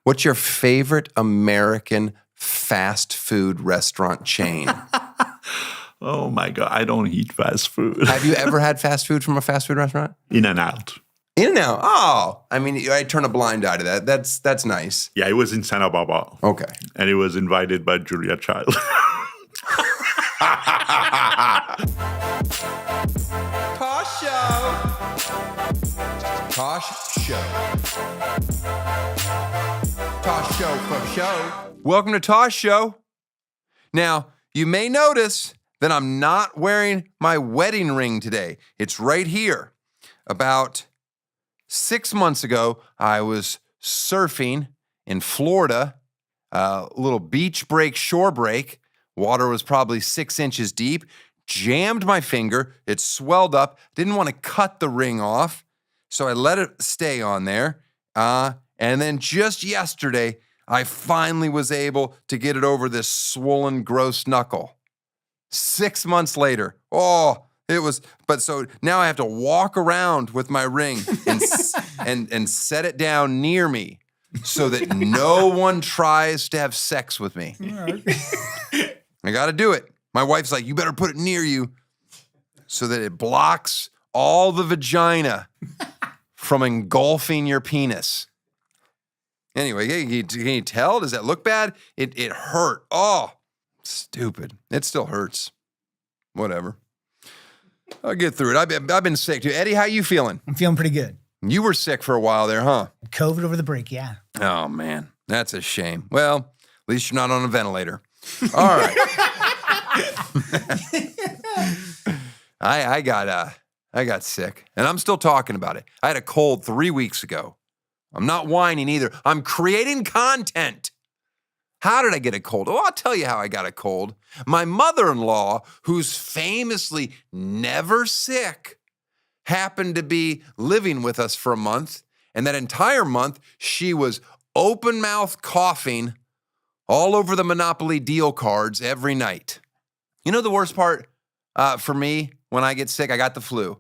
What's your favorite American fast food restaurant chain? Oh my God, I don't eat fast food. Have you ever had fast food from a fast food restaurant? In-N-Out. In-N-Out. Oh, I mean, I turn a blind eye to that. That's nice. Yeah, it was in Santa Barbara. Okay. And it was invited by Julia Child. Tosh Show. Tosh Show. Tosh Show for show. Welcome to Tosh Show. Now, you may notice that I'm not wearing my wedding ring today. It's right here. About 6 months ago, I was surfing in Florida, a little beach break, shore break. Water was probably 6 inches deep. Jammed my finger. It swelled up. Didn't want to cut the ring off, so I let it stay on there. And then just yesterday, I finally was able to get it over this swollen, gross knuckle. 6 months later, but so now I have to walk around with my ring and set it down near me so that no one tries to have sex with me. I got to do it. My wife's like, you better put it near you so that it blocks all the vagina from engulfing your penis. Anyway, can you tell? Does that look bad? It hurt. Oh, stupid. It still hurts. Whatever. I'll get through it. I've been sick too. Eddie, how you feeling? I'm feeling pretty good. You were sick for a while there, huh? COVID over the break, yeah. Oh, man. That's a shame. Well, at least you're not on a ventilator. All right. I got sick, and I'm still talking about it. I had a cold 3 weeks ago. I'm not whining either. I'm creating content. How did I get a cold? Oh, I'll tell you how I got a cold. My mother-in-law, who's famously never sick, happened to be living with us for a month, and that entire month, she was open-mouth coughing all over the Monopoly deal cards every night. You know the worst part for me when I get sick? I got the flu.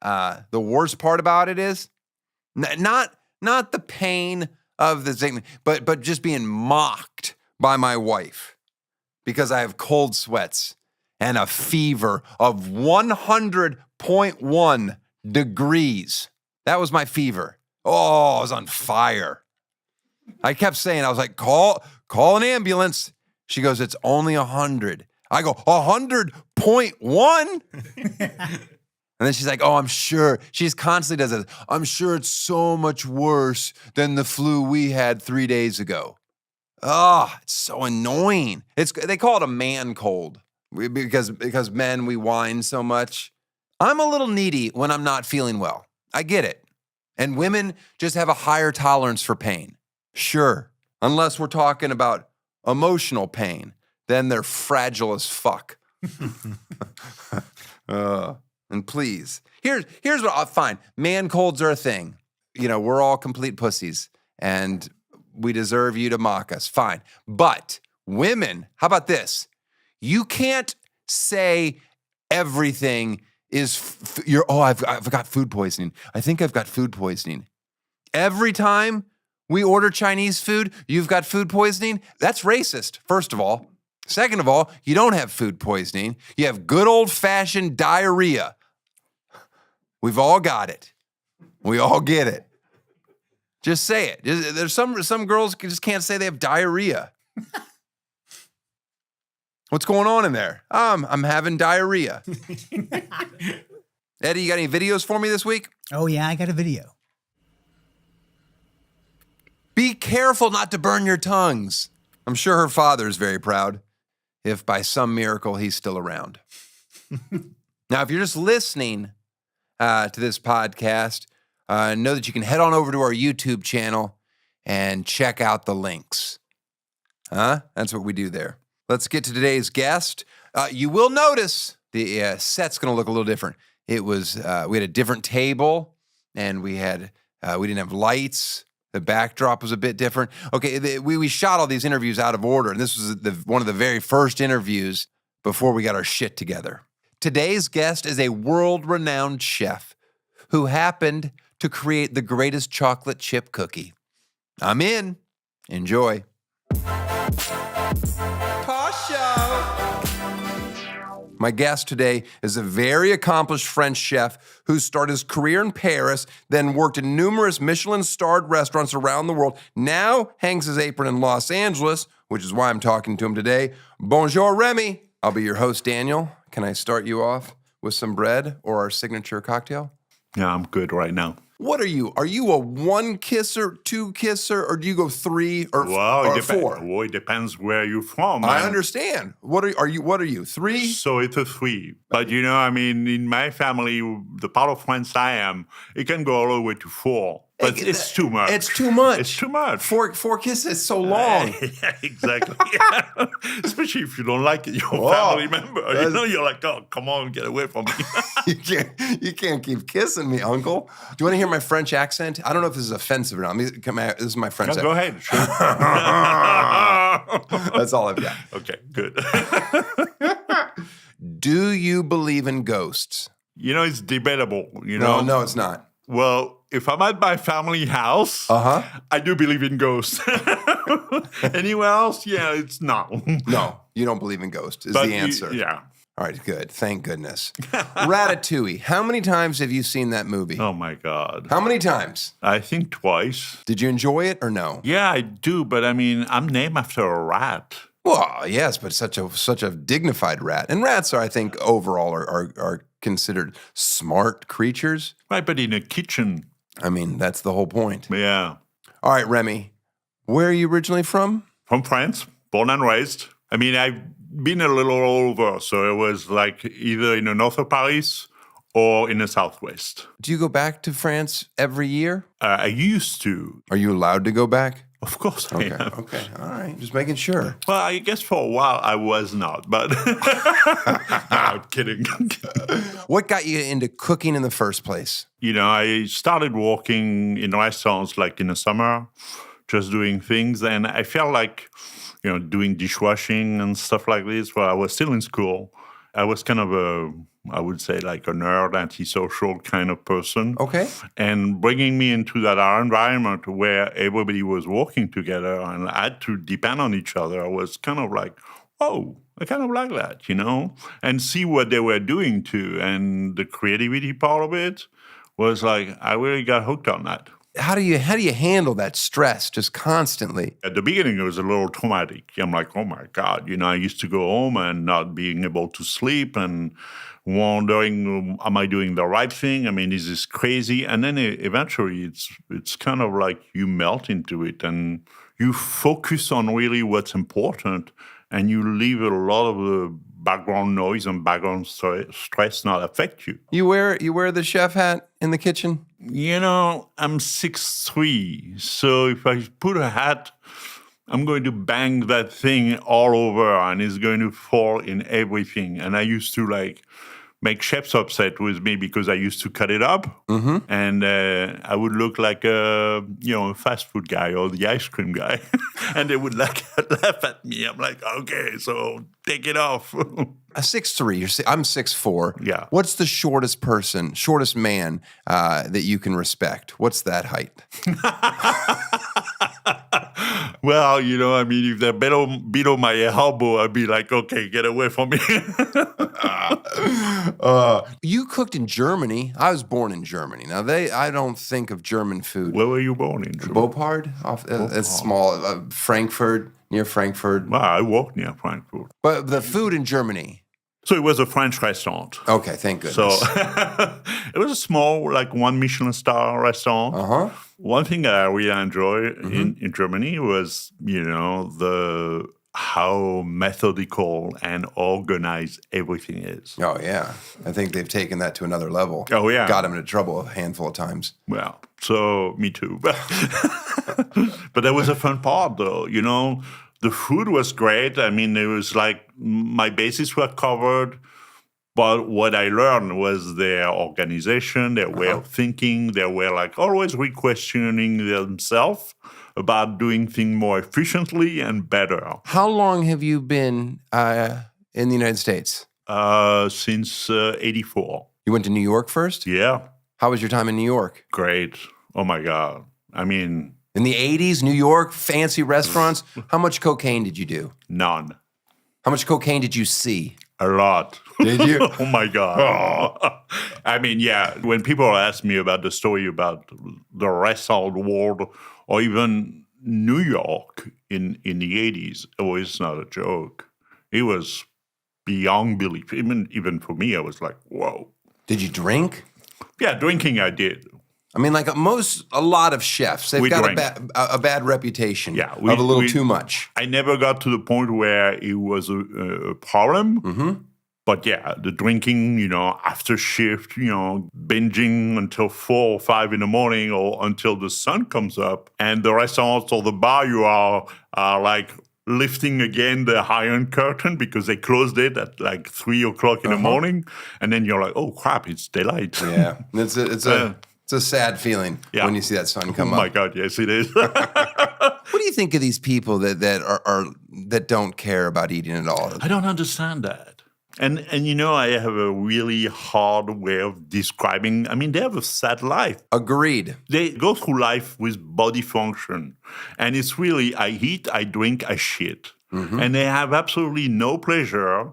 The worst part about it is not the pain of the sickness, but just being mocked by my wife because I have cold sweats and a fever of 100.1 degrees. That was my fever. Oh, I was on fire. I kept saying, I was like, call an ambulance. She goes, it's only 100. I go, 100.1? And then she's like, oh, I'm sure. She just constantly does it. I'm sure it's so much worse than the flu we had 3 days ago. Oh, it's so annoying. They call it a man cold because men, we whine so much. I'm a little needy when I'm not feeling well. I get it. And women just have a higher tolerance for pain. Sure. Unless we're talking about emotional pain, then they're fragile as fuck. And please, here's what I'll find. Man colds are a thing. You know, we're all complete pussies and we deserve you to mock us. Fine. But women, how about this? You can't say everything is, I've got food poisoning. I think I've got food poisoning. Every time we order Chinese food, you've got food poisoning. That's racist, first of all. Second of all, you don't have food poisoning. You have good old-fashioned diarrhea. We've all got it. We all get it. Just say it. There's some girls just can't say they have diarrhea. What's going on in there? I'm having diarrhea. Eddie, you got any videos for me this week? Oh, yeah, I got a video. Be careful not to burn your tongues. I'm sure her father is very proud, if by some miracle he's still around. Now, if you're just listening to this podcast, know that you can head on over to our YouTube channel and check out the links. That's what we do there. Let's get to today's guest. You will notice the set's going to look a little different. It was we had a different table, and we didn't have lights. The backdrop was a bit different. Okay, we shot all these interviews out of order, and this was one of the very first interviews before we got our shit together. Today's guest is a world-renowned chef who happened to create the greatest chocolate chip cookie. I'm in. Enjoy. Tosh Show. My guest today is a very accomplished French chef who started his career in Paris, then worked in numerous Michelin-starred restaurants around the world, now hangs his apron in Los Angeles, which is why I'm talking to him today. Bonjour, Rémi. I'll be your host, Daniel. Can I start you off with some bread or our signature cocktail? Yeah, I'm good right now. What are you? Are you a one kisser, two kisser, or do you go three or, Well, or it four? Well, it depends where you're from. I understand. What are you? What are you? Three? So it's a 3. But, in my family, the part of France I am, it can go all the way to 4. But it's too much. It's too much. It's too much. Four kisses is so long. Yeah, exactly. Especially if you don't like your family member. You're like, oh, come on, get away from me. You can't keep kissing me, uncle. Do you want to hear my French accent? I don't know if this is offensive or not. This is my French accent. Go ahead. Sure. That's all I've got. Okay, good. Do you believe in ghosts? It's debatable. No, it's not. Well, if I'm at my family house, I do believe in ghosts. Anywhere else, it's no. No, you don't believe in ghosts is the answer. Yeah. All right, good. Thank goodness. Ratatouille. How many times have you seen that movie? Oh, my God. How many times? I think twice. Did you enjoy it or no? Yeah, I do. But, I'm named after a rat. Well, yes, but such a dignified rat. And rats are, I think, overall are considered smart creatures. Right, but in a kitchen. I mean, that's the whole point. Yeah. All right, Rémi, where are you originally from? From France, born and raised. I've been a little all over, so it was like either in the north of Paris or in the southwest. Do you go back to France every year? I used to. Are you allowed to go back? Of course I am. Okay, all right, just making sure. Well, I guess for a while I was not, but no, I'm kidding. What got you into cooking in the first place? I started working in restaurants like in the summer, just doing things, and I felt like, doing dishwashing and stuff like this while I was still in school. I was kind of I would say like a nerd, antisocial kind of person. Okay. And bringing me into that environment where everybody was working together and had to depend on each other, I was kind of like, oh, I kind of like that, and see what they were doing too. And the creativity part of it was like, I really got hooked on that. How do you handle that stress just constantly? At the beginning, it was a little traumatic. I'm like, oh my God, I used to go home and not being able to sleep and wondering, am I doing the right thing? Is this crazy? And then eventually it's kind of like you melt into it and you focus on really what's important and you leave a lot of the background noise and background stress not affect you. You wear the chef hat in the kitchen? I'm 6'3", so if I put a hat, I'm going to bang that thing all over and it's going to fall in everything. And I used to make chefs upset with me because I used to cut it up, and I would look like a fast food guy or the ice cream guy, and they would laugh at me. I'm like, okay, so take it off. 6'3", I'm 6'4". Yeah. What's the shortest man that you can respect? What's that height? Well, if they're below my elbow, I'd be like, okay, get away from me. You cooked in Germany. I was born in Germany. Now, I don't think of German food. Where were you born in Germany? Beaupard? It's small. Frankfurt, near Frankfurt. Well, I worked near Frankfurt. But the food in Germany. So it was a French restaurant. Okay, thank goodness. So it was a small, one Michelin star restaurant. One thing that I really enjoyed in Germany was, how methodical and organized everything is. Oh, yeah. I think they've taken that to another level. Oh, yeah. Got them into trouble a handful of times. Well, so me too. But that was a fun part, though. The food was great. It was my bases were covered. But what I learned was their organization, their way of thinking. They were always re-questioning themselves about doing things more efficiently and better. How long have you been in the United States? Since 84. You went to New York first? Yeah. How was your time in New York? Great. Oh, my God. In the 80s, New York, fancy restaurants. How much cocaine did you do? None. How much cocaine did you see? A lot. Did you? Oh my God. I mean, yeah, when people ask me about the story about the restaurant world or even New York in the 80s, oh, it's not a joke. It was beyond belief. Even for me, I was like, whoa. Did you drink? Yeah, drinking I did. I mean, like a lot of chefs, they've We got drank. a bad reputation Yeah, of a little too much. I never got to the point where it was a problem. Mm-hmm. But yeah, the drinking, after shift, binging until 4 or 5 in the morning or until the sun comes up, and the restaurants or the bar you are like lifting again the iron curtain because they closed it at like 3 o'clock in the morning, and then you're like, oh crap, it's daylight. Yeah, it's a sad feeling when you see that sun come up. Oh my God, yes, it is. What do you think of these people that don't care about eating at all? I don't understand that. And I have a really hard way of describing. I mean, they have a sad life. Agreed. They go through life with body function. And it's really, I eat, I drink, I shit. Mm-hmm. And they have absolutely no pleasure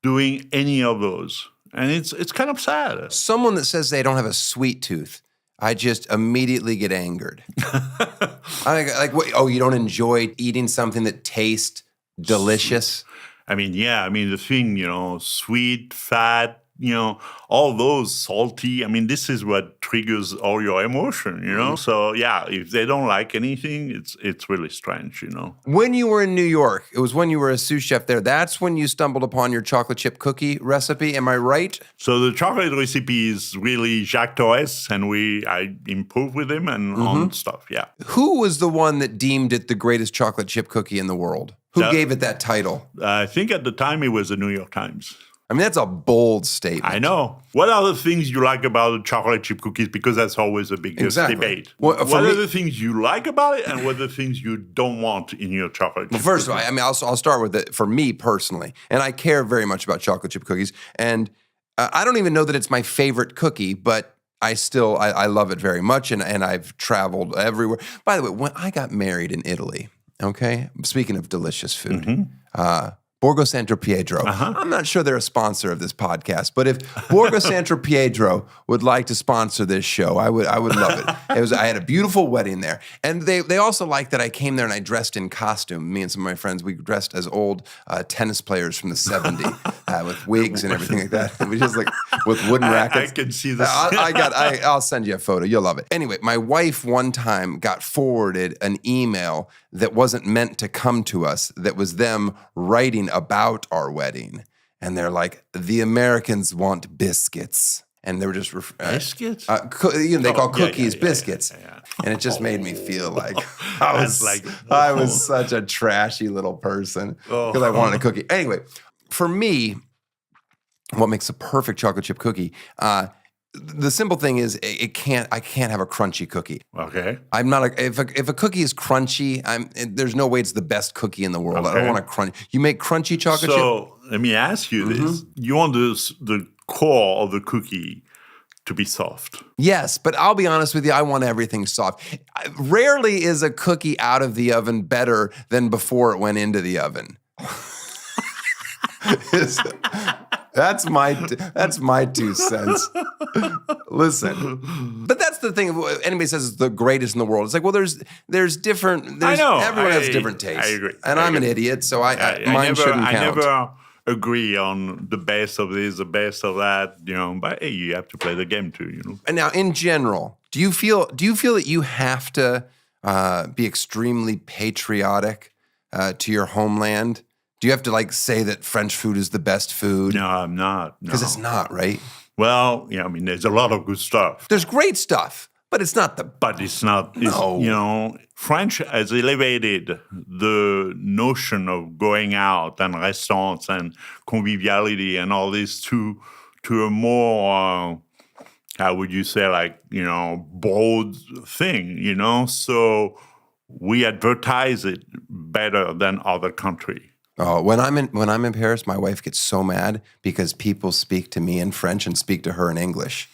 doing any of those. And it's kind of sad. Someone that says they don't have a sweet tooth, I just immediately get angered. You don't enjoy eating something that tastes delicious? I mean, the thing, sweet, fat, all those salty. I mean, this is what triggers all your emotion, So yeah, if they don't like anything, it's really strange, When you were in New York, it was when you were a sous chef there. That's when you stumbled upon your chocolate chip cookie recipe. Am I right? So the chocolate recipe is really Jacques Torres, and I improved with him and on stuff. Yeah. Who was the one that deemed it the greatest chocolate chip cookie in the world? Who gave it that title? I think at the time it was the New York Times. I mean, that's a bold statement. I know. What are the things you like about the chocolate chip cookies? Because that's always a big debate. Well, what are the things you like about it, and what are the things you don't want in your chocolate chip Well, first cookies? of all, I'll start with it for me personally, and I care very much about chocolate chip cookies. And I don't even know that it's my favorite cookie, but I love it very much, and I've traveled everywhere. By the way, when I got married in Italy, okay, speaking of delicious food, Borgo Santo Pietro. I'm not sure they're a sponsor of this podcast, but if Borgo Santo Pietro would like to sponsor this show, I would love it. I had a beautiful wedding there, and they also liked that I came there and I dressed in costume. Me and some of my friends, we dressed as old tennis players from the '70s with wigs and everything like that. We just like with wooden rackets. I can see this. I'll send you a photo. You'll love it. Anyway, my wife one time got forwarded an email that wasn't meant to come to us. That was them writing about our wedding, and they're like, the Americans want biscuits, and they were just biscuits. They call cookies biscuits, and it just made me feel like I was such a trashy little person because I wanted a cookie. Anyway, for me, what makes a perfect chocolate chip cookie? The simple thing is, I can't have a crunchy cookie. Okay. I'm not if a cookie is crunchy, there's no way it's the best cookie in the world. Okay. I don't want a crunch. You make crunchy chocolate chip? So let me ask you this: you want the core of the cookie to be soft? Yes, but I'll be honest with you, I want everything soft. Rarely is a cookie out of the oven better than before it went into the oven. That's my 2 cents. Listen, but that's the thing. Anybody says it's the greatest in the world. It's like, well, there's different. I know. Everyone has different tastes. I agree. And I'm an idiot, so mine shouldn't count. I never agree on the best of this, the best of that. But hey, you have to play the game too. And now, in general, do you feel that you have to be extremely patriotic to your homeland? Do you have to say that French food is the best food? No, I'm not. Because it's not, right? Well, there's a lot of good stuff. There's great stuff, but it's not the... But it's not, French has elevated the notion of going out and restaurants and conviviality and all this to a more, how would you say, broad thing, So we advertise it better than other countries. Oh, when I'm in Paris, my wife gets so mad because people speak to me in French and speak to her in English.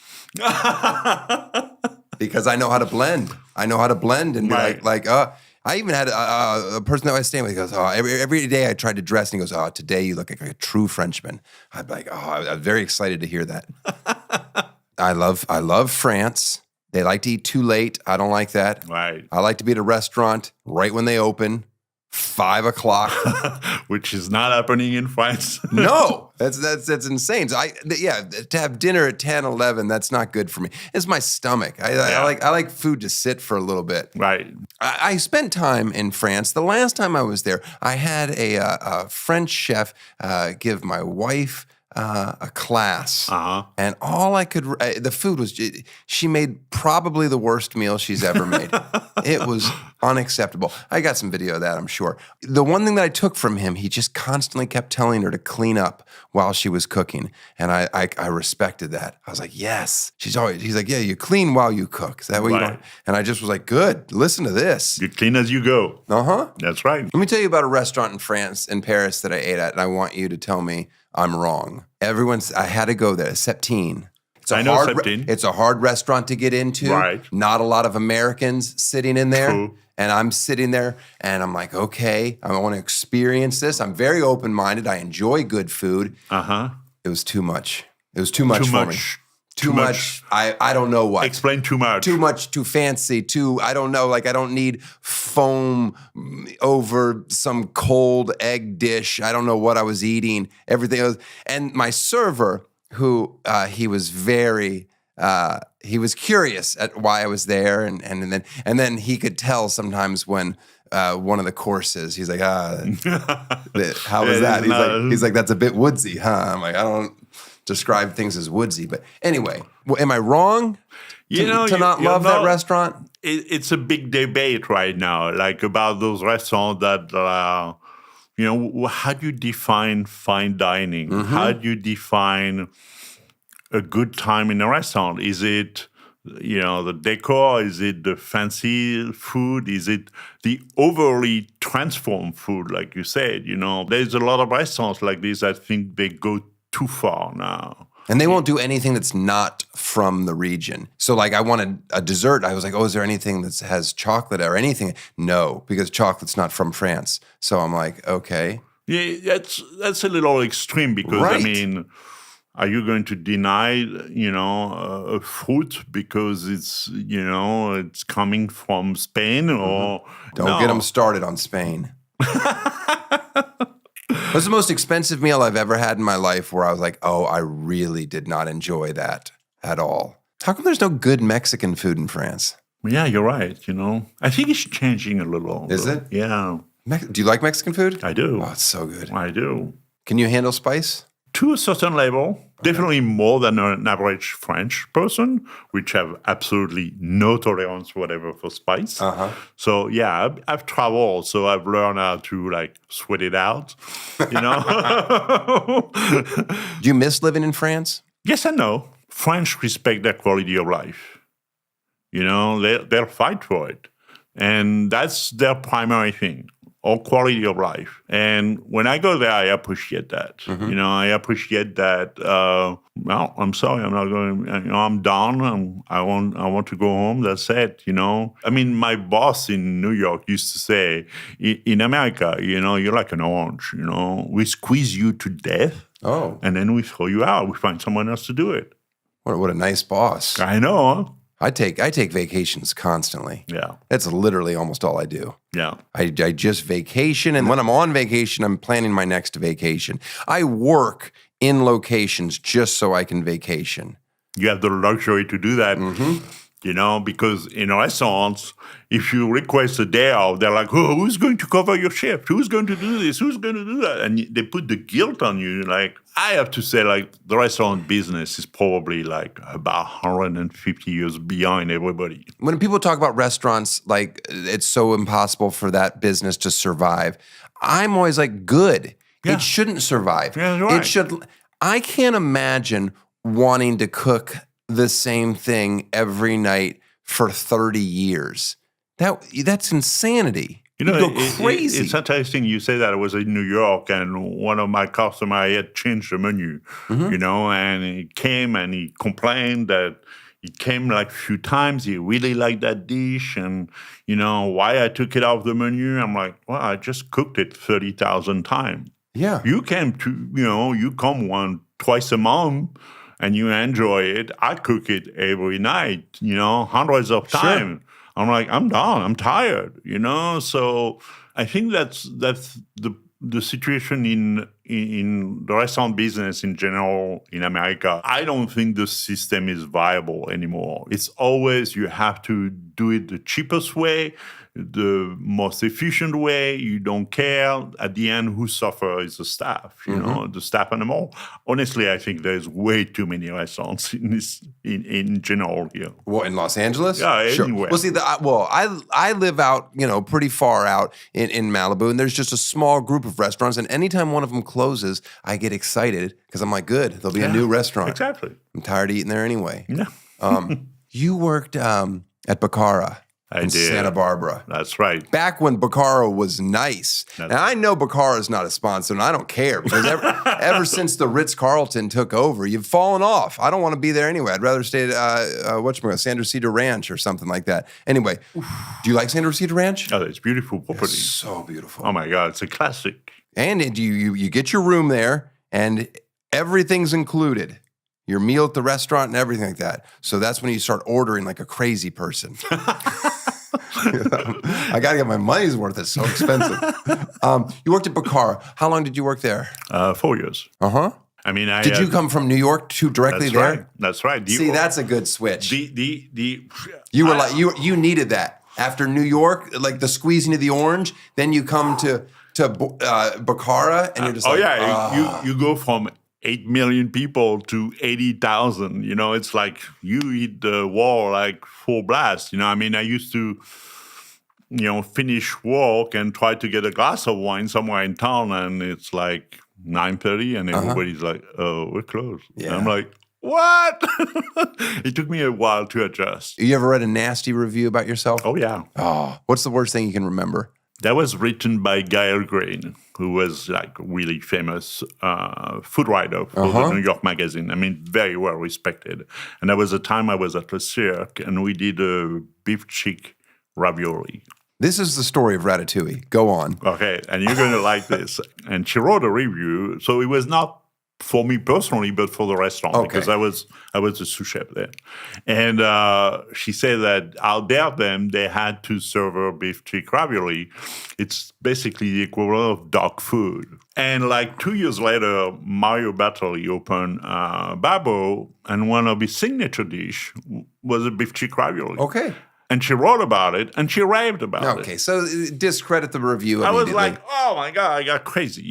Because I know how to blend. I know how to blend and be Right. I even had a person that I was staying with. He goes, "Oh, every day I tried to dress," and he goes, "Oh, today you look like a true Frenchman." I'd be like, "Oh, I'm very excited to hear that." I love France. They like to eat too late. I don't like that. Right. I like to be at a restaurant right when they open, 5 o'clock. Which is not happening in France. No, that's insane. So to have dinner at 10, 11, that's not good for me. It's my stomach. I like food to sit for a little bit. Right. I spent time in France. The last time I was there, I had a French chef give my wife a class, and all I could, the food was, she made probably the worst meal she's ever made. It was unacceptable. I got some video of that, I'm sure. The one thing that I took from him, he just constantly kept telling her to clean up while she was cooking, and I respected that. I was like, yes. He's like, yeah, you clean while you cook. Is that what you Right. want? And I just was like, good, listen to this. You clean as you go. Uh-huh. That's right. Let me tell you about a restaurant in France, in Paris, that I ate at, and I want you to tell me I'm wrong. I had to go there. Septine. I know Septine. It's a hard restaurant to get into. Right. Not a lot of Americans sitting in there. True. And I'm sitting there, and I'm like, okay, I want to experience this. I'm very open-minded. I enjoy good food. It was too much. It was too much for me. Too much. I don't know what. Explain too much. Too much, too fancy, I don't know. Like, I don't need foam over some cold egg dish. I don't know what I was eating. Everything else. And my server, who he was very, he was curious at why I was there. And then he could tell sometimes when one of the courses, he's like, how was that? He's like, that's a bit woodsy, huh? I'm like, I don't describe things as woodsy, but anyway, am I wrong to not love that restaurant? It's a big debate right now, like about those restaurants that, how do you define fine dining? How do you define a good time in a restaurant? Is it, the decor? Is it the fancy food? Is it the overly transformed food, like you said? There's a lot of restaurants like this. I think they go too far now. And they won't do anything that's not from the region. So like I wanted a dessert. I was like, oh, is there anything that has chocolate or anything? No, because chocolate's not from France. So I'm like, okay. Yeah, that's a little extreme because, Right. Are you going to deny, a fruit because it's coming from Spain or Don't get them started on Spain. What's the most expensive meal I've ever had in my life where I was like, oh, I really did not enjoy that at all? How come there's no good Mexican food in France? Yeah, you're right. I think it's changing a little. Is it? Yeah. Do you like Mexican food? I do. Oh, it's so good. I do. Can you handle spice? To a certain level, definitely more than an average French person, which have absolutely no tolerance whatever for spice. So yeah, I've traveled, so I've learned how to sweat it out, Do you miss living in France? Yes and no. French respect their quality of life. They'll fight for it. And that's their primary thing, or quality of life. And when I go there, I appreciate that. I appreciate that, I'm sorry, I'm not going, I'm done. I want to go home. That's it, I mean, my boss in New York used to say, in America, you're like an orange, we squeeze you to death. Oh. And then we throw you out. We find someone else to do it. What a nice boss. I know, huh? I take vacations constantly. Yeah. That's literally almost all I do. Yeah. I just vacation, and when I'm on vacation, I'm planning my next vacation. I work in locations just so I can vacation. You have the luxury to do that, because in restaurants, if you request a day off, they're like, oh, who's going to cover your shift? Who's going to do this? Who's going to do that? And they put the guilt on you. I have to say, the restaurant business is probably about 150 years behind everybody. When people talk about restaurants, it's so impossible for that business to survive, I'm always like, good. Yeah. It shouldn't survive. Yeah, you're right. It should. I can't imagine wanting to cook the same thing every night for 30 years. That's insanity. You go crazy. It's interesting you say that. I was in New York, and one of my customers had changed the menu, and he came and he complained that, He came like a few times. He really liked that dish. And, why I took it off the menu, I'm like, well, I just cooked it 30,000 times. Yeah. You came you come twice a month and you enjoy it. I cook it every night, hundreds of times. I'm like, I'm done. I'm tired, So I think that's the situation in the restaurant business in general in America. I don't think the system is viable anymore. It's always you have to do it the cheapest way, the most efficient way. You don't care. At the end, who suffers is the staff, the staff and the mall. Honestly, I think there's way too many restaurants in general here. Well, in Los Angeles? Yeah, sure. anywhere. Well, see, I live out, pretty far out in Malibu, and there's just a small group of restaurants, and anytime one of them closes, I get excited because I'm like, good, there'll be a new restaurant. Exactly. I'm tired of eating there anyway. Yeah. You worked at Baccara in Santa Barbara. That's right. Back when Baccara was nice. And I know Baccara is not a sponsor, and I don't care because ever since the Ritz-Carlton took over, you've fallen off. I don't want to be there anyway. I'd rather stay at Sandra Cedar Ranch or something like that. Anyway, do you like Sandra Cedar Ranch? Oh, it's beautiful property. It's so beautiful. Oh my God, it's a classic. And you get your room there, and everything's included. Your meal at the restaurant and everything like that. So that's when you start ordering like a crazy person. I got to get my money's worth. It's so expensive. You worked at Baccara. How long did you work there? 4 years. Uh-huh. I mean, Did you come from New York to directly that's there? Right. That's right. See, that's a good switch. You were you needed that. After New York, like the squeezing of the orange, then you come to Baccara and you're just you go from 8 million people to 80,000, it's like you hit the wall like full blast, I mean, I used to, finish work and try to get a glass of wine somewhere in town and it's like 9:30 and everybody's like, oh, we're closed. Yeah. And I'm like, what? It took me a while to adjust. You ever read a nasty review about yourself? Oh, yeah. Oh, what's the worst thing you can remember? That was written by Gail Grain, who was like a really famous food writer for the New York Magazine. I mean, very well respected. And there was a time I was at the Cirque, and we did a beef cheek ravioli. This is the story of Ratatouille. Go on. Okay, and you're going to like this. And she wrote a review, so it was not for me personally, but for the restaurant, because I was a sous chef there. And she said that out there, they had to serve her beef cheek ravioli. It's basically the equivalent of dog food. And like 2 years later, Mario Batali opened Babbo, and one of his signature dish was a beef cheek ravioli. Okay. And she wrote about it, and she raved about it. Okay, so discredit the review I immediately. was like, oh my God, I got crazy,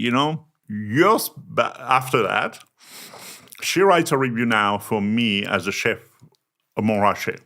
Years after that, she writes a review now for me as a chef, a Montrachet.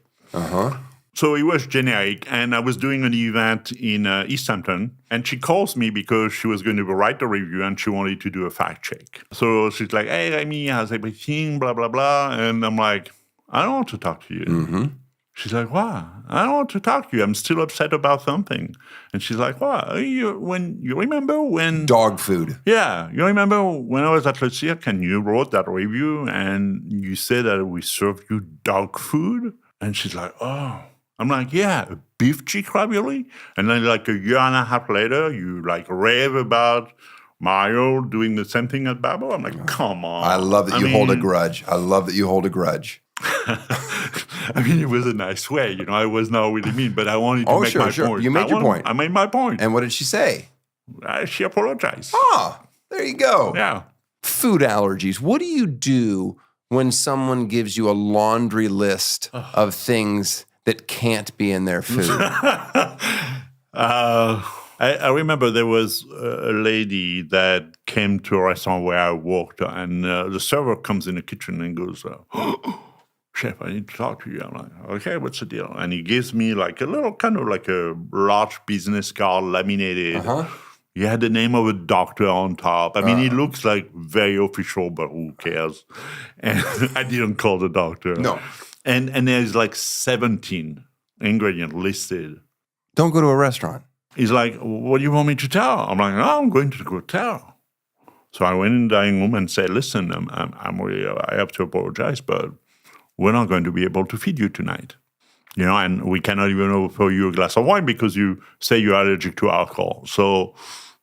So it was generic, and I was doing an event in East Hampton, and she calls me because she was going to write a review, and she wanted to do a fact check. So she's like, hey, Rémi, how's everything, blah, blah, blah. And I'm like, I don't want to talk to you. She's like, wow, I don't want to talk to you. I'm still upset about something. And she's like, wow, you remember when... Dog food. Yeah. You remember when I was at Le Cirque and you wrote that review and you said that we served you dog food? And she's like, oh. I'm like, yeah, a beef cheek ravioli? And then like a year and a half later, you like rave about Mario doing the same thing at Babbo? I'm like, come on. I love that you hold a grudge. I love that you hold a grudge. I mean, it was a nice way, I was not really mean, but I wanted to make my point. You made your point. I made my point. And what did she say? She apologized. Oh, there you go. Yeah. Food allergies. What do you do when someone gives you a laundry list of things that can't be in their food? I remember there was a lady that came to a restaurant where I worked, and the server comes in the kitchen and goes, chef, I need to talk to you. I'm like, okay, what's the deal? And he gives me like a little, kind of like a large business card laminated. He had the name of a doctor on top. I mean, it looks like very official, but who cares? And I didn't call the doctor. No. And there's like 17 ingredients listed. Don't go to a restaurant. He's like, what do you want me to tell? I'm like, no, I'm going to go tell. So I went in the dining room and said, listen, I'm really, I have to apologize, but we're not going to be able to feed you tonight. And we cannot even offer you a glass of wine because you say you're allergic to alcohol. So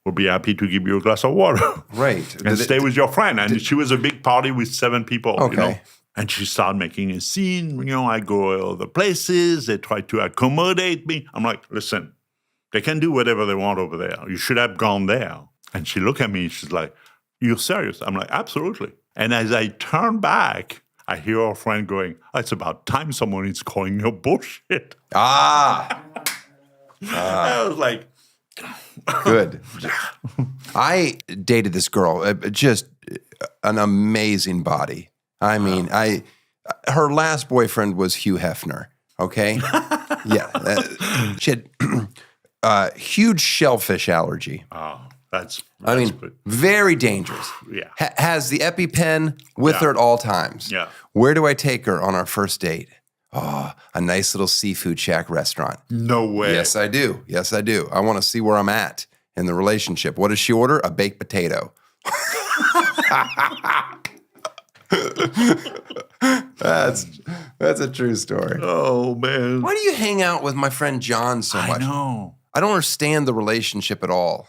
we'll be happy to give you a glass of water. Right. And stay with your friend. And she was a big party with 7 people, Okay. And she started making a scene. I go other places. They try to accommodate me. I'm like, listen, they can do whatever they want over there. You should have gone there. And she looked at me. She's like, you're serious? I'm like, absolutely. And as I turn back, I hear our friend going, it's about time someone is calling you bullshit. Ah. I was like, Good. I dated this girl, just an amazing body. I mean, her last boyfriend was Hugh Hefner, okay? Yeah. She had huge shellfish allergy. oh, that's good. Very dangerous. Yeah. Has the EpiPen with her at all times. Yeah. Where do I take her on our first date? Oh, a nice little seafood shack restaurant. No way. Yes, I do. Yes, I do. I want to see where I'm at in the relationship. What does she order? A baked potato. That's a true story. Oh, man. Why do you hang out with my friend John so much? I know. I don't understand the relationship at all.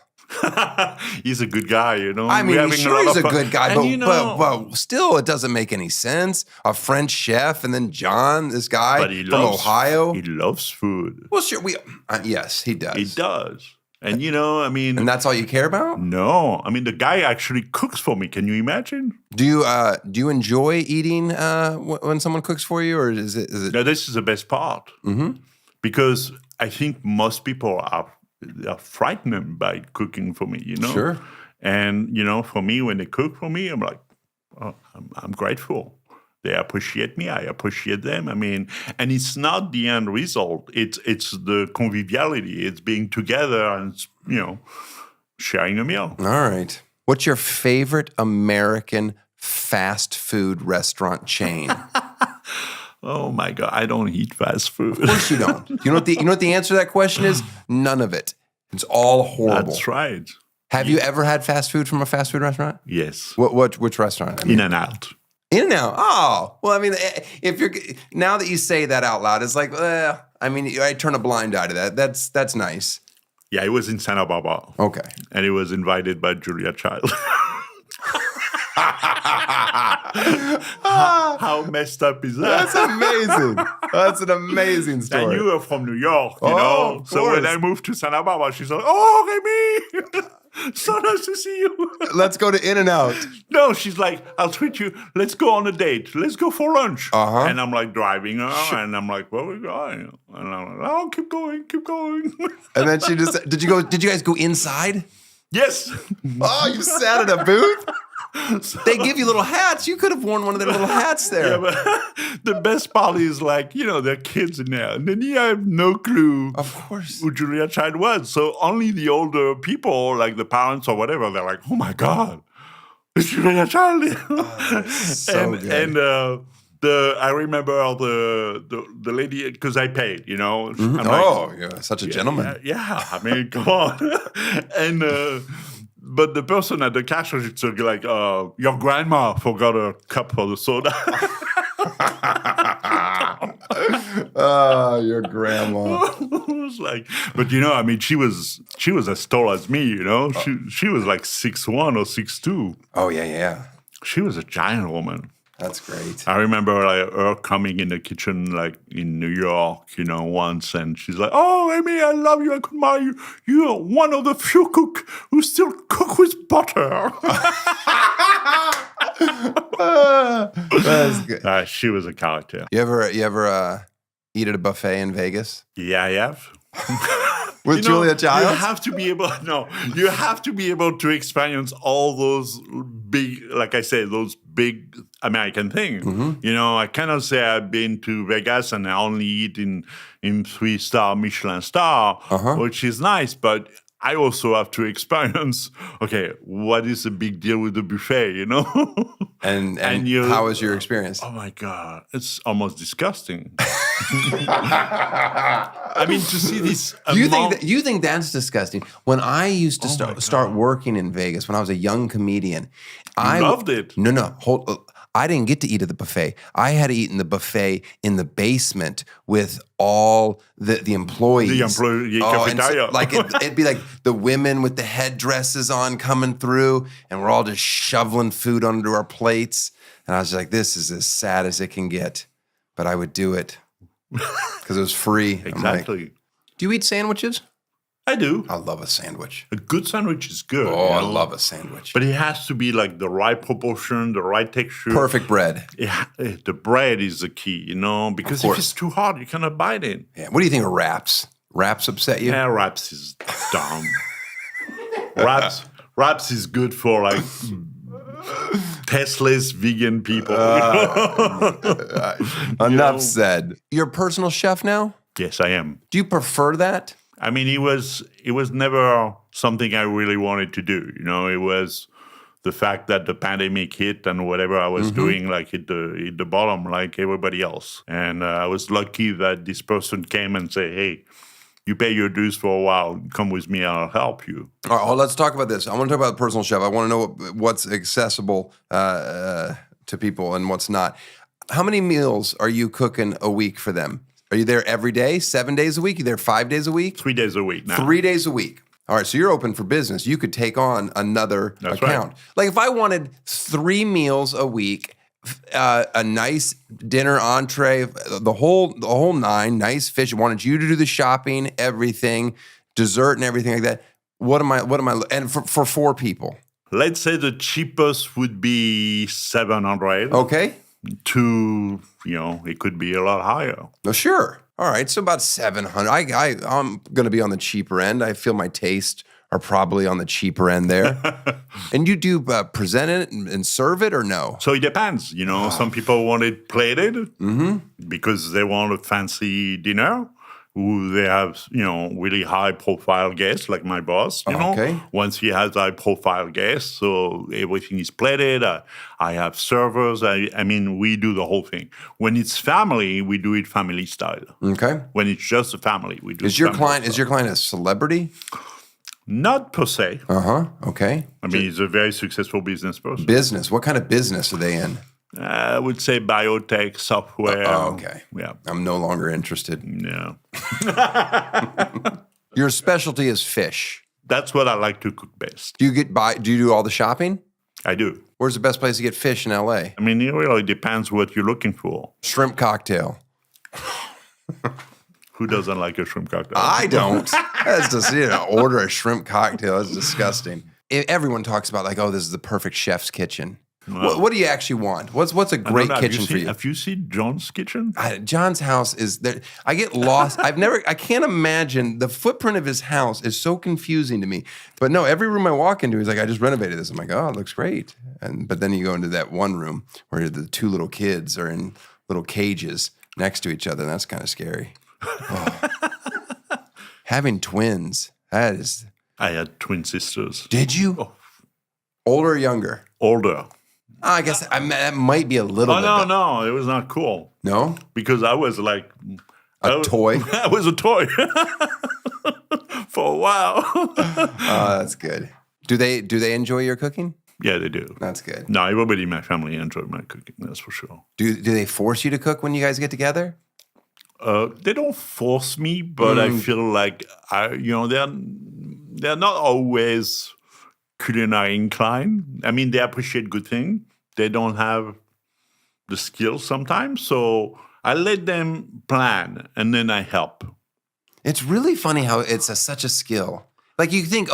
He's a good guy, I mean, sure he's a good guy, And but still, it doesn't make any sense. A French chef, and then John, this guy from Ohio. He loves food. Well, sure, yes, he does. He does. And, And that's all you care about? no. I mean, the guy actually cooks for me. Can you imagine? Do you enjoy eating when someone cooks for you, or is it? Now, this is the best part. Mm-hmm. Because I think most people are frightened by cooking for me, Sure. And, for me, when they cook for me, I'm like, oh, I'm grateful. They appreciate me. I appreciate them. I mean, and it's not the end result. It's the conviviality. It's being together and, sharing a meal. All right. What's your favorite American fast food restaurant chain? Oh my God, I don't eat fast food. Of course you don't. You know what the answer to that question is? None of it. It's all horrible. That's right. Have you ever had fast food from a fast food restaurant? Yes. Which restaurant? In-N-Out. In-N-Out. Oh, well, I mean, if you're now that you say that out loud, it's like, I turn a blind eye to that. That's nice. Yeah, it was in Santa Barbara. Okay. And it was invited by Julia Child. How messed up is that? That's amazing. That's an amazing story. And you are from New York, Of So when course. I moved to Santa Barbara, she's like, oh, Rémi, so nice to see you. Let's go to In-N-Out. No, she's like, I'll treat you. Let's go on a date. Let's go for lunch. Uh-huh. And I'm like driving her, and I'm like, where are we going? And I'm like, oh, keep going. And then she just, did you guys go inside? Yes. Oh, you sat at a booth? They give you little hats. You could have worn one of their little hats there. Yeah, but the best part is like, there are kids in there. And then you have no clue Of course. who Julia Child was. So only the older people, like the parents or whatever, they're like, oh my God, it's Julia Child. So good. And I remember the lady, because I paid, I'm like, You're such a gentleman. yeah, I mean, come on. And but the person at the cash register like, your grandma forgot a cup for the soda. Oh, your grandma. I was like, but I mean, she was as tall as me, She was like 6'1" or 6'2". Oh, yeah. She was a giant woman. That's great. I remember her coming in the kitchen, like in New York, once, and she's like, "Oh, Amy, I love you. I could marry you. You are one of the few cook who still cook with butter." That's good. She was a character. You ever eat at a buffet in Vegas Yeah, I have. with Julia Childs? You have to be able to experience all those big, like I said, those big American things. Mm-hmm. I cannot say I've been to Vegas and I only eat in 3-star Michelin star, which is nice, but I also have to experience, okay, what is the big deal with the buffet, And how was your experience? Oh my God, it's almost disgusting. I mean, to see this. You think that's disgusting? When I used to start working in Vegas, when I was a young comedian, I loved it. No, I didn't get to eat at the buffet. I had to eat in the buffet in the basement with all the employees. The employee and cafeteria. it'd be like the women with the headdresses on coming through, and we're all just shoveling food onto our plates. And I was like, this is as sad as it can get. But I would do it because it was free. Exactly. Like, do you eat sandwiches? I do. I love a sandwich. A good sandwich is good. Oh, I love a sandwich. But it has to be like the right proportion, the right texture. Perfect bread. The bread is the key, because if it's too hard, you cannot bite it. Yeah. What do you think of wraps? Wraps upset you? Yeah, wraps is dumb. wraps is good for like tasteless vegan people. Enough said. You're a personal chef now? Yes, I am. Do you prefer that? I mean, it was never something I really wanted to do. It was the fact that the pandemic hit and whatever I was doing, like hit the bottom, like everybody else. And I was lucky that this person came and said, "Hey, you pay your dues for a while. Come with me, I'll help you." All right, well, let's talk about this. I want to talk about the personal chef. I want to know what's accessible to people and what's not. How many meals are you cooking a week for them? Are you there every day, 7 days a week? You there 5 days a week? 3 days a week now. 3 days a week. All right, so you're open for business. You could take on another That's account. right. Like if I wanted 3 meals a week, a nice dinner, entree, the whole nine, nice fish. I wanted you to do the shopping, everything, dessert and everything like that. What am I? And for 4 people. Let's say the cheapest would be 700. Okay. It could be a lot higher. Oh, sure. All right, so about 700. I'm going to be on the cheaper end. I feel my tastes are probably on the cheaper end there. And you do present it and serve it or no? So it depends. Some people want it plated because they want a fancy dinner. They have, really high-profile guests, like my boss, Okay. Once he has high-profile guests, so everything is plated. I have servers. I mean, we do the whole thing. When it's family, we do it family style. Okay. When it's just a family, we do Is it your family client style. a celebrity? Not per se. Okay. I mean, he's a very successful business person. Business. What kind of business are they in? I would say biotech, software. Okay. Yeah. I'm no longer interested. Yeah. Your specialty is fish. That's what I like to cook best. Do you do all the shopping? I do. Where's the best place to get fish in LA? I mean, it really depends what you're looking for. Shrimp cocktail. Who doesn't like a shrimp cocktail? I don't. That's just, order a shrimp cocktail. That's disgusting. Everyone talks about like, oh, this is the perfect chef's kitchen. What do you actually want? What's a great kitchen for you? Have you seen John's kitchen? John's house is there. I get lost. I can't imagine the footprint of his house is so confusing to me. But no, every room I walk into, he's like, I just renovated this. I'm like, oh, it looks great. But then you go into that one room where the 2 little kids are in little cages next to each other. And that's kind of scary. Oh. Having twins, that is. I had twin sisters. Did you? Oh. Older or younger? Older. I guess that might be a little bit. No, it was not cool. No? Because I was like... A toy? I was a toy. For a while. Oh, that's good. Do they enjoy your cooking? Yeah, they do. That's good. No, everybody in my family enjoyed my cooking, that's for sure. Do they force you to cook when you guys get together? They don't force me, but I feel like they're not always culinary inclined. I mean, they appreciate good things. They don't have the skills sometimes, so I let them plan and then I help. It's really funny how it's such a skill. Like you think,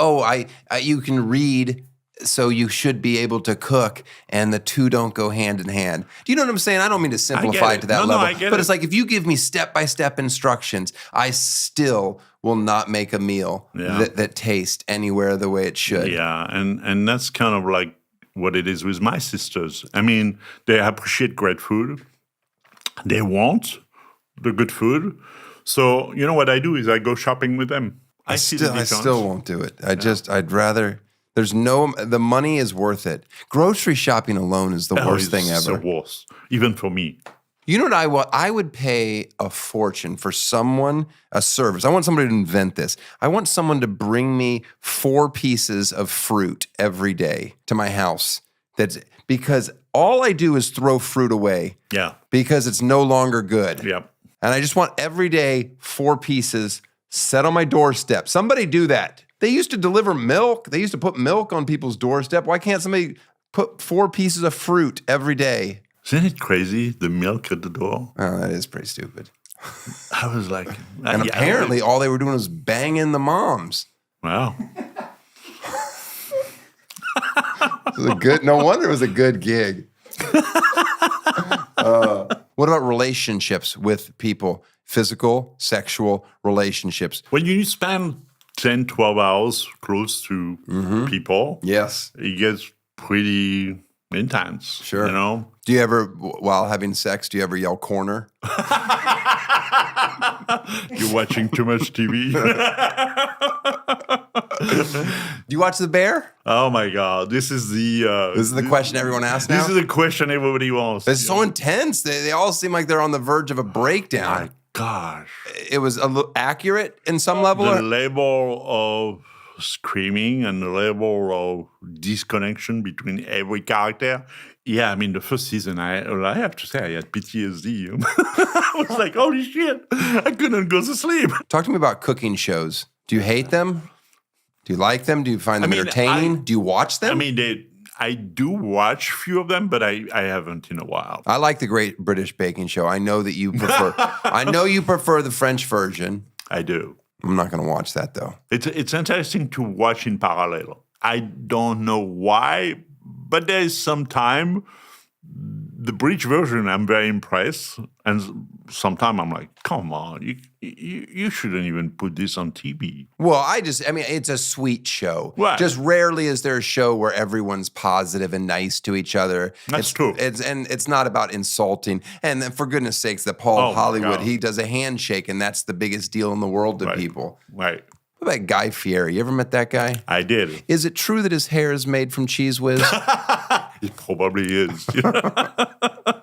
you can read, so you should be able to cook, and the two don't go hand in hand. Do you know what I'm saying? I don't mean to simplify it to that level, I get but it's like if you give me step-by-step instructions, I still will not make a meal that tastes anywhere the way it should. Yeah, and that's kind of like what it is with my sisters. I mean, they appreciate great food. They want the good food. So, you know what I do is I go shopping with them. I still won't do it. I'd rather... the money is worth it. Grocery shopping alone is the worst thing ever. It's the worst, even for me. You know what I would pay a fortune for a service. I want somebody to invent this. I want someone to bring me 4 pieces of fruit every day to my house. Because all I do is throw fruit away Yeah. because it's no longer good. Yeah. And I just want every day 4 pieces set on my doorstep. Somebody do that. They used to deliver milk. They used to put milk on people's doorstep. Why can't somebody put 4 pieces of fruit every day? Isn't it crazy? The milk at the door. Oh, that is pretty stupid. I was like, And apparently all they were doing was banging the moms. wow. It was a good, no wonder it was a good gig. What about relationships with people? Physical, sexual relationships. When you spend 10, 12 hours close to people, Yes. it gets pretty intense. Sure. You know? Do you ever, while having sex, do you ever yell corner? You're watching too much TV. Do you watch The Bear? Oh my God. This is the question everyone asks now. This is the question everybody wants. It's so intense. They all seem like they're on the verge of a breakdown. My gosh. It was a little accurate in some level. The level of screaming and the level of disconnection between every character. Yeah, I mean, the first season, I have to say, I had PTSD. I was like, holy shit, I couldn't go to sleep. Talk to me about cooking shows. Do you hate them? Do you like them? Do you find them I mean, entertaining? Do you watch them? I mean, I do watch a few of them, but I haven't in a while. I like the Great British Baking Show. I know that you prefer. I know you prefer the French version. I do. I'm not going to watch that though. It's interesting to watch in parallel. I don't know why, but there is some time. The British version, I'm very impressed, and sometimes I'm like, come on, you shouldn't even put this on TV. Well, I mean, it's a sweet show. Right. Just rarely is there a show where everyone's positive and nice to each other. That's true. It's not about insulting. And then for goodness sakes, that Paul Oh, my Hollywood, God. he does a handshake, and that's the biggest deal in the world to Right. people. Right. What about Guy Fieri? You ever met that guy? I did. Is it true that his hair is made from Cheese Whiz? It probably is.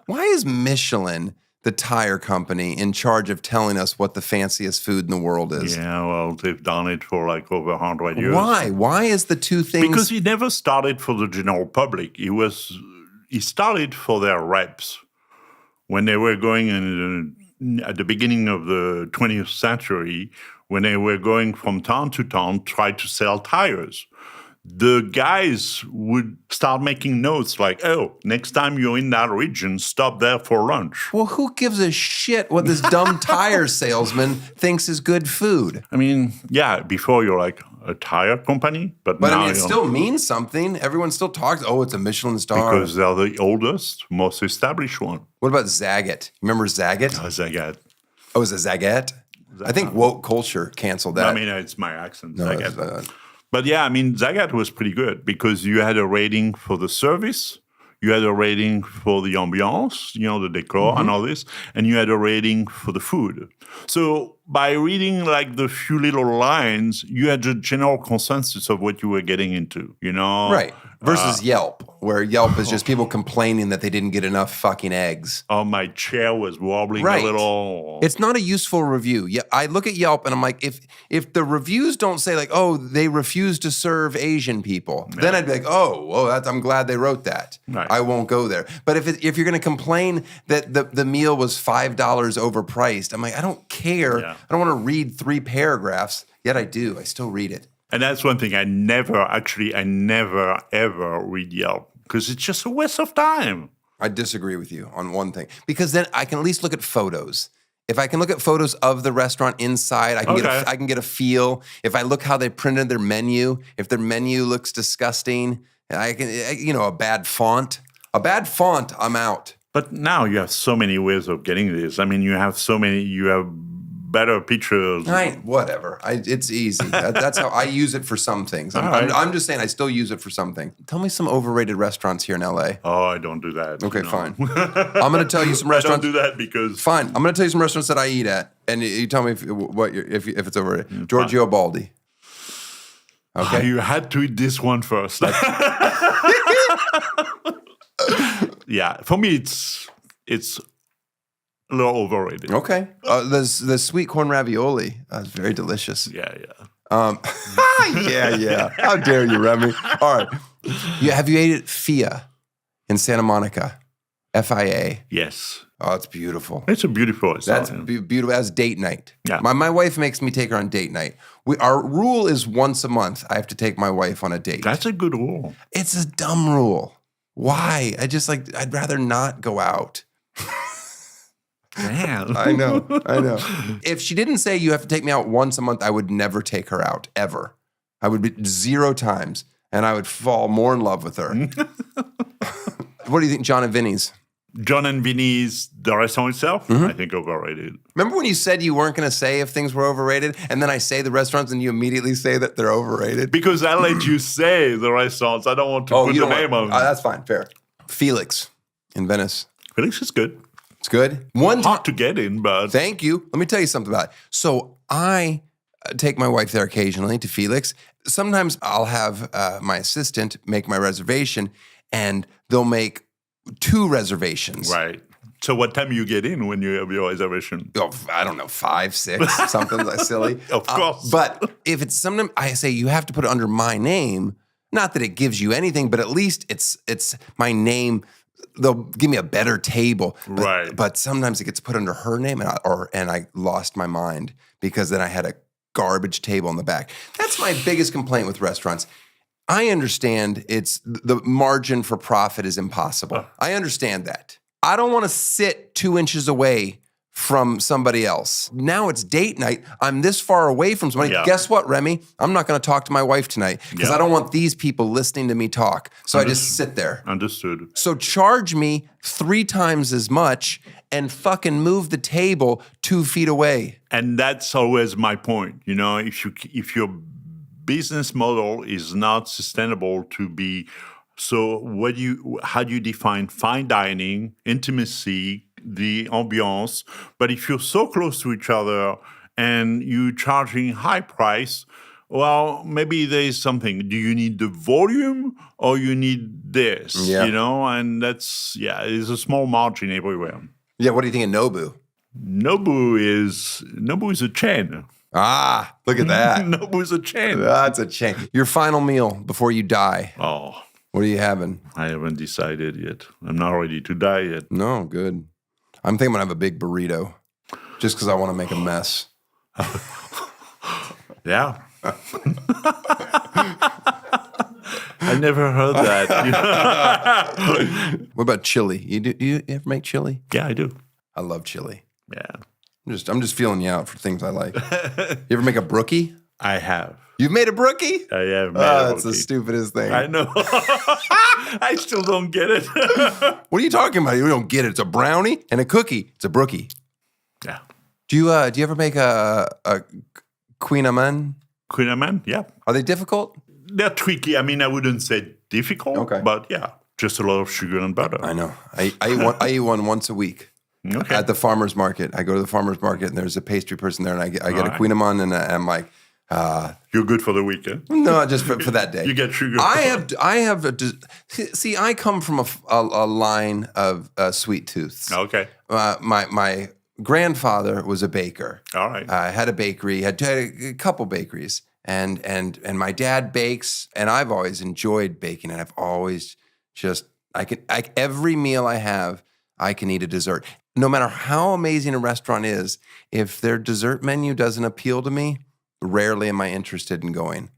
Why is Michelin, the tire company, in charge of telling us what the fanciest food in the world is? Yeah, well, they've done it for like over 100 years. Why? Why is the two things? Because he never started for the general public. He started for their reps when they were going at the beginning of the 20th century, when they were going from town to town, try to sell tires. The guys would start making notes like, oh, next time you're in that region, stop there for lunch. Well, who gives a shit what this dumb tire salesman thinks is good food? I mean, yeah, before you're like a tire company, but But now I mean, it you're- still means something. Everyone still talks, oh, it's a Michelin star. because they're the oldest, most established one. What about Zagat? Remember Zagat? As I got. Oh, is it Zagat? I think woke culture canceled that. I mean, it's my accent. No, Zagat. it's, But yeah, I mean, Zagat was pretty good because you had a rating for the service, you had a rating for the ambiance, the decor and all this, and you had a rating for the food. So by reading like the few little lines, you had a general consensus of what you were getting into, right. Versus Yelp, where Yelp is just people complaining that they didn't get enough fucking eggs. Oh, my chair was wobbling Right. a little. It's not a useful review. Yeah, I look at Yelp and I'm like, if the reviews don't say like, oh, they refuse to serve Asian people, then I'd be like, I'm glad they wrote that. Right. I won't go there. But if you're going to complain that the meal was $5 overpriced, I'm like, I don't care. Yeah. I don't want to read 3 paragraphs. Yet I do. I still read it. And that's one thing I never, ever read Yelp because it's just a waste of time. I disagree with you on one thing because then I can at least look at photos. If I can look at photos of the resturant inside, I can get a feel. If I look how they printed their menu, if their menu looks disgusting, a bad font, I'm out. But now you have so many ways of getting this. I mean, you have better pictures. Whatever. It's easy. That's how I use it for some things. I'm just saying I still use it for something. Tell me some overrated restaurants here in LA. Oh, I don't do that. Okay, fine. I'm going to tell you some restaurants. I don't do that because... Fine. I'm going to tell you some restaurants that I eat at, and you tell me if it's overrated. Giorgio Baldi. Okay. You had to eat this one first. Yeah, for me, it's a little overrated. Okay. The sweet corn ravioli. That's very delicious. Yeah. Yeah. How dare you, Remy? All right. Have you ate at Fia? in Santa Monica, FIA. Yes. Oh, it's beautiful. It's a beautiful That's restaurant. beautiful. That's date night. Yeah. My wife makes me take her on date night. Our rule is once a month I have to take my wife on a date. That's a good rule. It's a dumb rule. Why? I'd rather not go out. Man. I know. If she didn't say you have to take me out once a month, I would never take her out, ever. I would be 0 times, and I would fall more in love with her. What do you think, John and Vinny's? John and Vinny's, the restaurant itself, I think overrated. Remember when you said you weren't going to say if things were overrated, and then I say the restaurants, and you immediately say that they're overrated? Because I let you say the restaurants. I don't want to put the name on them. That's fine, fair. Felix in Venice. Felix is good. It's good. One time. Hard to get in, but... Thank you. Let me tell you something about it. So I take my wife there occasionally to Felix. Sometimes I'll have my assistant make my reservation, and they'll make 2 reservations. Right. So what time you get in when you have your reservation? Oh, I don't know, 5, 6, something like silly. Of course. But if it's something, I say you have to put it under my name. Not that it gives you anything, but at least it's my name. They'll give me a better table. Right. But sometimes it gets put under her name, and I lost my mind because then I had a garbage table in the back. That's my biggest complaint with restaurants. I understand it's the margin for profit is impossible. I understand that. I don't want to sit 2 inches away from somebody else. Now it's date night. I'm this far away from somebody. Yeah. Guess what, Remy? I'm not going to talk to my wife tonight because I don't want these people listening to me talk. So I just sit there. Understood. So charge me 3 times as much and fucking move the table 2 feet away. And that's always my point. You know, if your business model is not sustainable to be, so how do you define fine dining, intimacy, the ambiance? But if you're so close to each other and you're charging high price, well, maybe there is something. Do you need the volume or you need this? Yeah. You know, and there's a small margin everywhere. Yeah, what do you think of Nobu? Nobu is a chain. Ah, look at that. Nobu is a chain. That's a chain. Your final meal before you die. Oh, What are you having? I haven't decided yet. I'm not ready to die yet. No, good. I'm thinking I'm going to have a big burrito just because I want to make a mess. Yeah. I never heard that. What about chili? Do you ever make chili? Yeah, I do. I love chili. Yeah. I'm just feeling you out for things I like. You ever make a brookie? I have. You've made a brookie? I have. That's the stupidest thing. I know. I still don't get it. What are you talking about? You don't get it. It's a brownie and a cookie. It's a brookie. Yeah. Do you ever make a Queen Amman? Queen Amman? Yeah. Are they difficult? They're tricky. I mean, I wouldn't say difficult, Okay. but yeah, just a lot of sugar and butter. I know. I eat one once a week. Okay. At the farmer's market. I go to the farmer's market and there's a pastry person there and I get a right. Queen Amman and I'm like, You're good for the weekend. no, just for that day. You get sugar. See, I come from a line of sweet tooths. Okay. My grandfather was a baker. All right. Had a bakery, had a couple bakeries, and my dad bakes, and I've always enjoyed baking, and I've always every meal I have, I can eat a dessert. No matter how amazing a restaurant is, if their dessert menu doesn't appeal to me, rarely am I interested in going.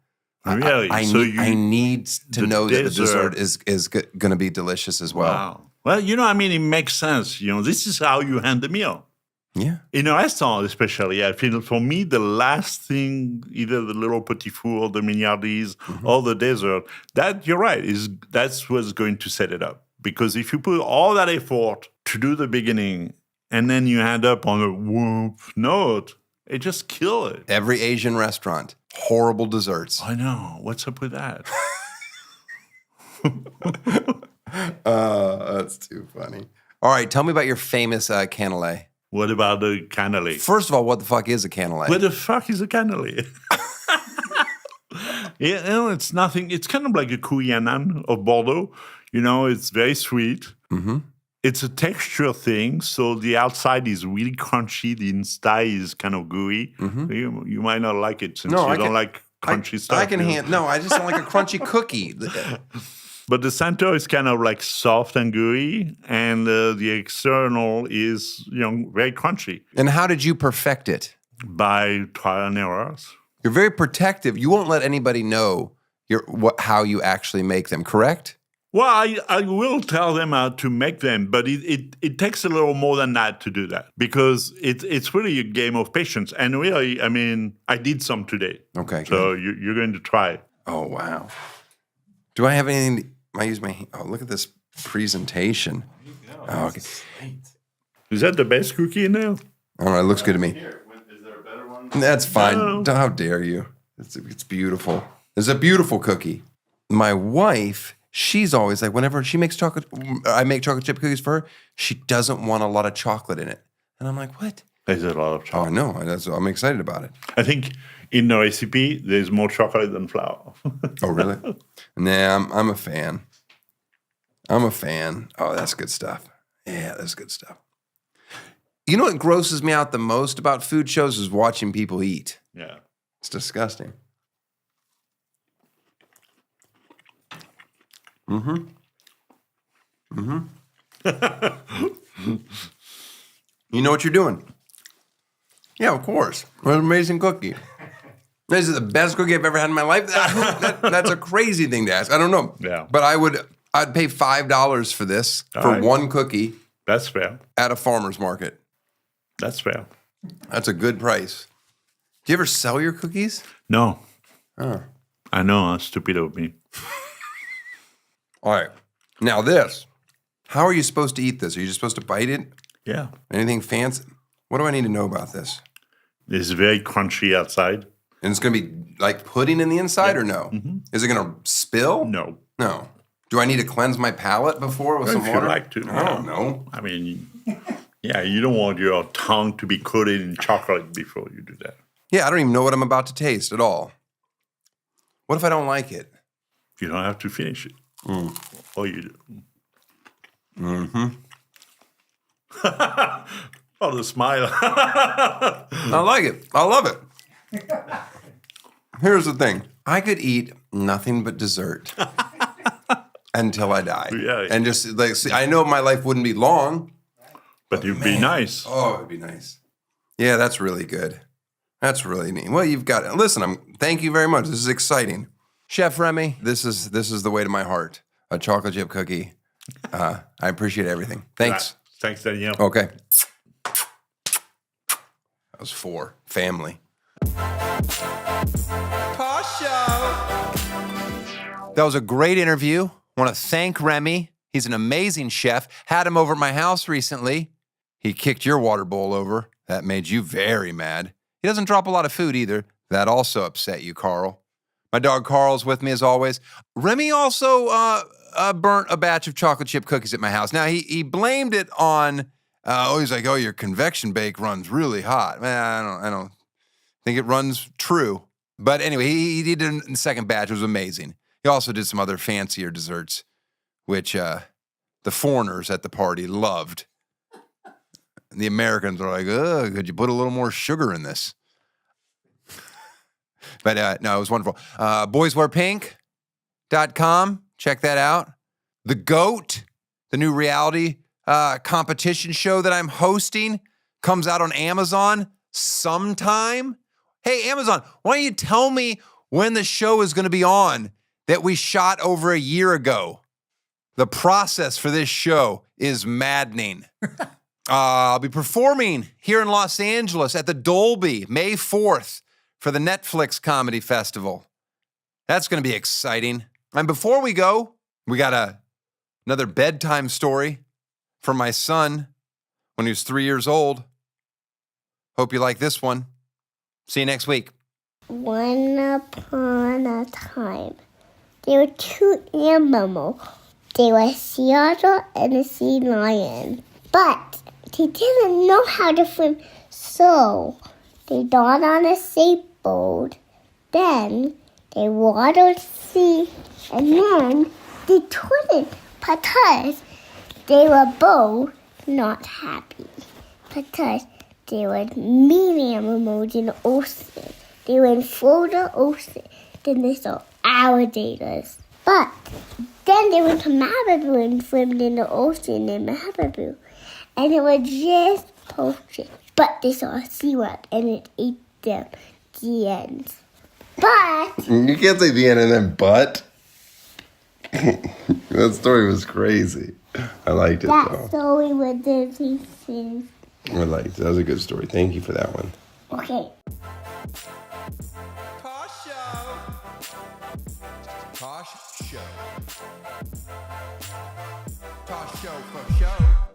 Really? I need to know that the dessert dessert is going to be delicious as well. Wow. Well, I mean, it makes sense. This is how you hand the meal. Yeah. In a restaurant, especially, I feel for me, the last thing, either the little petit four, the mignardise, or the dessert, that you're right, that's what's going to set it up. Because if you put all that effort to do the beginning and then you end up on a whoop note, it just kills it. Every Asian restaurant, horrible desserts. I know. What's up with that? That's too funny. All right, tell me about your famous cannelé. What about the cannelé? First of all, what the fuck is a cannelé? What the fuck is a cannelé? It's nothing. It's kind of like a Cuyanan of Bordeaux. It's very sweet. Mm-hmm. It's a texture thing. So the outside is really crunchy. The inside is kind of gooey. Mm-hmm. You might not like it since you don't like crunchy stuff. I can I just don't like a crunchy cookie. But the center is kind of like soft and gooey, and the external is, very crunchy And how did you perfect it? by trial and errors. You're very protective. You won't let anybody know how you actually make them, correct? Well, I will tell them how to make them, but it takes a little more than that to do that because it's really a game of patience. And really, I mean, I did some today. Okay. So you're going to try. Oh, wow. Do I have anything? I use my hand. Oh, look at this presentation. Oh, okay. Is that the best cookie in there? All right, it looks good to me. Is there a better one? That's fine. No. How dare you? It's beautiful. It's a beautiful cookie. My wife, she's always like, whenever she makes chocolate, I make chocolate chip cookies for her, she doesn't want a lot of chocolate in it. And I'm like, what? There's a lot of Oh, chocolate. no, I'm excited about it. I think in the recipe, there's more chocolate than flour. Oh, really? Nah, I'm a fan. I'm a fan. Oh, that's good stuff. Yeah, that's good stuff. You know what grosses me out the most about food shows is watching people eat. Yeah. It's disgusting. Mm-hmm. You know what you're doing? Yeah, of course. What an amazing cookie. This is the best cookie I've ever had in my life. That's a crazy thing to ask. I don't know. Yeah. But I'd pay $5 for this, All for right. one cookie That's fair. at a farmer's market. That's fair. That's a good price. Do you ever sell your cookies? No. Oh. I know, stupid of me. All right. Now this. How are you supposed to eat this? Are you just supposed to bite it? Yeah. Anything fancy? What do I need to know about this? It's very crunchy outside. And it's going to be like pudding in the inside or no? Is it going to spill? No. No. Do I need to cleanse my palate before with some If water? you like to. I don't know. I mean, yeah, you don't want your tongue to be coated in chocolate before you do that. Yeah, I don't even know what I'm about to taste at all. What if I don't like it? You don't have to finish it. Or you do. Oh, the smile. I like it. I love it. Here's the thing. I could eat nothing but dessert until I die. Yeah. And just like, see, I know my life wouldn't be long. But you'd be nice. Oh, it'd be nice. Yeah, that's really good. That's really neat. Well, you've got it. Listen, thank you very much. This is exciting. Chef Rémi, this is the way to my heart. A chocolate chip cookie. I appreciate everything. Thanks. Thanks, Danielle. Okay. That was 4. Family. Tosh Show. That was a great interview. I want to thank Rémi. He's an amazing chef. Had him over at my house recently. He kicked your water bowl over. That made you very mad. He doesn't drop a lot of food either. That also upset you, Carl. My dog Carl's with me as always. Rémi also burnt a batch of chocolate chip cookies at my house. Now, he blamed it on, he's like, oh, your convection bake runs really hot. I don't think it runs true. But anyway, he did it in the second batch. It was amazing. He also did some other fancier desserts, which the foreigners at the party loved. The Americans are like, oh, could you put a little more sugar in this? But no, it was wonderful. Boyswearpink.com. Check that out. The GOAT, the new reality competition show that I'm hosting, comes out on Amazon sometime. Hey, Amazon, why don't you tell me when the show is going to be on that we shot over a year ago? The process for this show is maddening. I'll be performing here in Los Angeles at the Dolby May 4th for the Netflix Comedy Festival. That's going to be exciting. And before we go, we got another bedtime story from my son when he was 3 years old. Hope you like this one. See you next week. Once upon a time, there were 2 animals. They were a sea otter and a sea lion. But they didn't know how to swim, so they got on a sailboat. Then they watered the sea, and then they couldn't because they were both not happy. Because they were mean animals in the ocean. They went through the ocean. Then they saw alligators. But then they went to Malibu and swam in the ocean in Malibu. And it was just poaching. But they saw a sea rat and it ate them. The end. But You can't say the end and then but. That story was crazy. I liked it that though. story was the pieces. I liked it. That was a good story. Thank you for that one. Okay. Tosh Show. Tosh Show. Tosh Show for show.